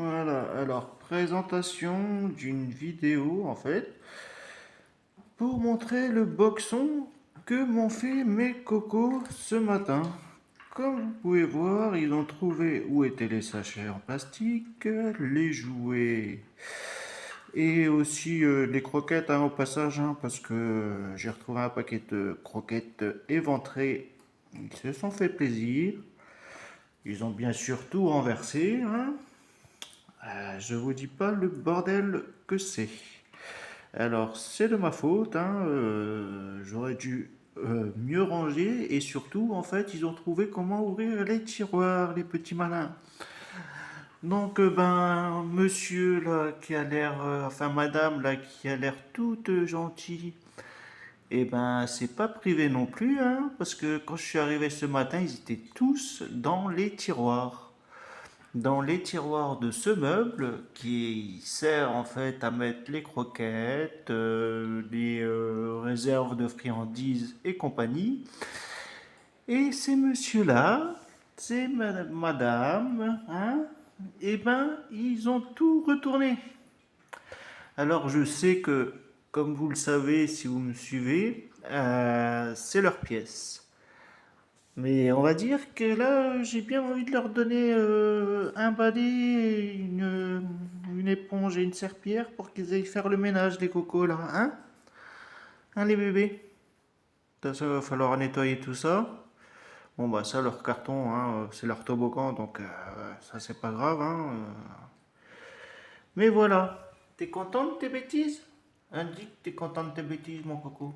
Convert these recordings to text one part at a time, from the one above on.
Voilà, alors présentation d'une vidéo en fait pour montrer le boxon que m'ont fait mes cocos ce matin. Comme vous pouvez voir, ils ont trouvé où étaient les sachets en plastique, les jouets et aussi les croquettes au passage, parce que j'ai retrouvé un paquet de croquettes éventrées. Ils se sont fait plaisir. Ils ont bien sûr tout renversé. Je vous dis pas le bordel que c'est. Alors, c'est de ma faute, j'aurais dû mieux ranger et surtout, en fait, ils ont trouvé comment ouvrir les tiroirs, les petits malins. Donc, monsieur là qui a l'air, enfin madame là qui a l'air toute gentille, et ben c'est pas privé non plus, parce que quand je suis arrivé ce matin, ils étaient tous dans les tiroirs. Dans les tiroirs de ce meuble qui sert en fait à mettre les croquettes, les réserves de friandises et compagnie. Et ces messieurs-là, ces madame, eh ben, ils ont tout retourné. Alors je sais que, comme vous le savez, si vous me suivez, c'est leur pièce. Mais on va dire que là, j'ai bien envie de leur donner un balai, une éponge et une serpillière pour qu'ils aillent faire le ménage, les cocos, là. Hein, les bébés? Ça va falloir nettoyer tout ça. Bon, bah, ça, leur carton, c'est leur toboggan, donc ça, c'est pas grave. Mais voilà. T'es content de tes bêtises? Dis que t'es content de tes bêtises, mon coco.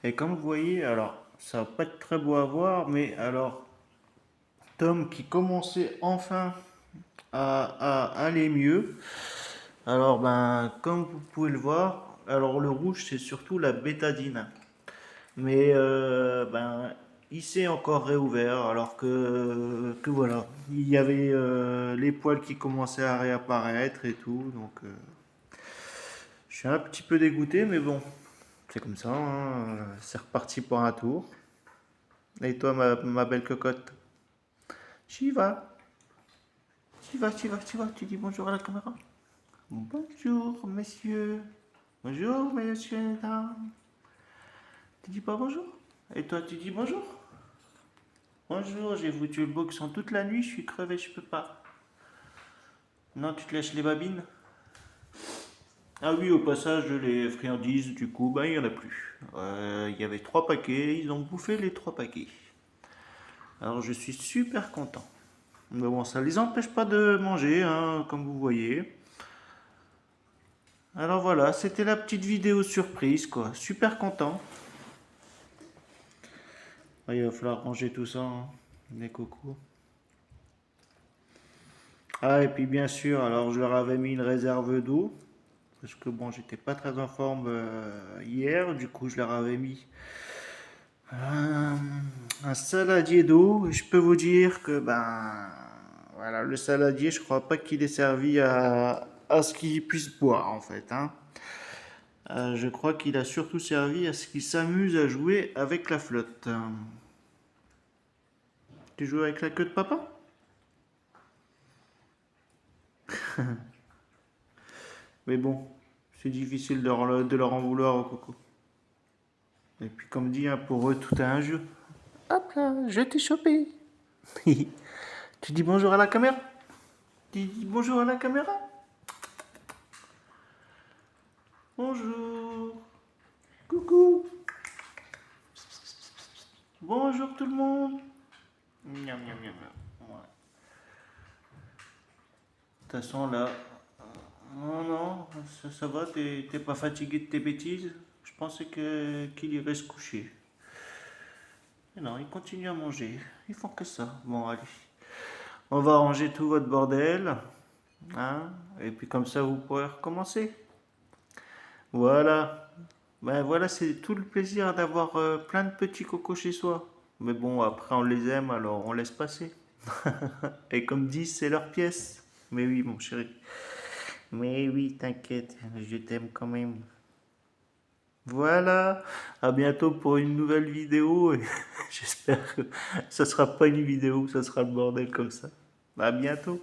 Et comme vous voyez, alors, ça va pas être très beau à voir, mais alors, Tom qui commençait enfin à aller mieux. Alors, comme vous pouvez le voir, alors le rouge, c'est surtout la bétadine. Mais, il s'est encore réouvert, alors que voilà, il y avait les poils qui commençaient à réapparaître et tout. Donc, je suis un petit peu dégoûté, mais bon, c'est comme ça, c'est reparti pour un tour. Et toi, ma belle cocotte, j'y vas, tu dis bonjour à la caméra. Bonjour, messieurs. Bonjour, messieurs et dames. Tu dis pas bonjour? Et toi, tu dis bonjour? Bonjour, j'ai foutu le boxon toute la nuit, je suis crevé, je peux pas. Non, tu te lèches les babines? Ah oui, au passage, les friandises, du coup, il y en a plus. Il y avait 3 paquets, ils ont bouffé les 3 paquets. Alors, je suis super content. Mais bon, ça les empêche pas de manger, comme vous voyez. Alors voilà, c'était la petite vidéo surprise, quoi. Super content. Il va falloir ranger tout ça, les cocos. Ah, et puis bien sûr, alors je leur avais mis une réserve d'eau, parce que bon, j'étais pas très en forme hier, du coup je leur avais mis un, un saladier d'eau, et je peux vous dire que voilà, le saladier, je crois pas qu'il ait servi à ce qu'il puisse boire en fait, je crois qu'il a surtout servi à ce qu'il s'amuse à jouer avec la flotte. Tu joues avec la queue de papa? Mais bon, c'est difficile de leur en vouloir au coco. Et puis comme dit, pour eux, tout est un jeu. Hop là, je t'ai chopé. Tu dis bonjour à la caméra? Tu dis bonjour à la caméra? Bonjour. Coucou. Bonjour tout le monde. Miam, miam, miam, miam. Ouais. De toute façon, là, non, non, ça va, t'es pas fatigué de tes bêtises? Je pensais qu'il irait se coucher. Mais non, il continue à manger. Ils font que ça. Bon, allez. On va ranger tout votre bordel. Et puis comme ça, vous pourrez recommencer. Voilà. Voilà, c'est tout le plaisir d'avoir plein de petits cocos chez soi. Mais bon, après, on les aime, alors on laisse passer. Et comme dit, c'est leur pièce. Mais oui, mon chéri. Mais oui, t'inquiète, je t'aime quand même. Voilà, à bientôt pour une nouvelle vidéo. Et j'espère que ça sera pas une vidéo, ça sera le bordel comme ça. À bientôt.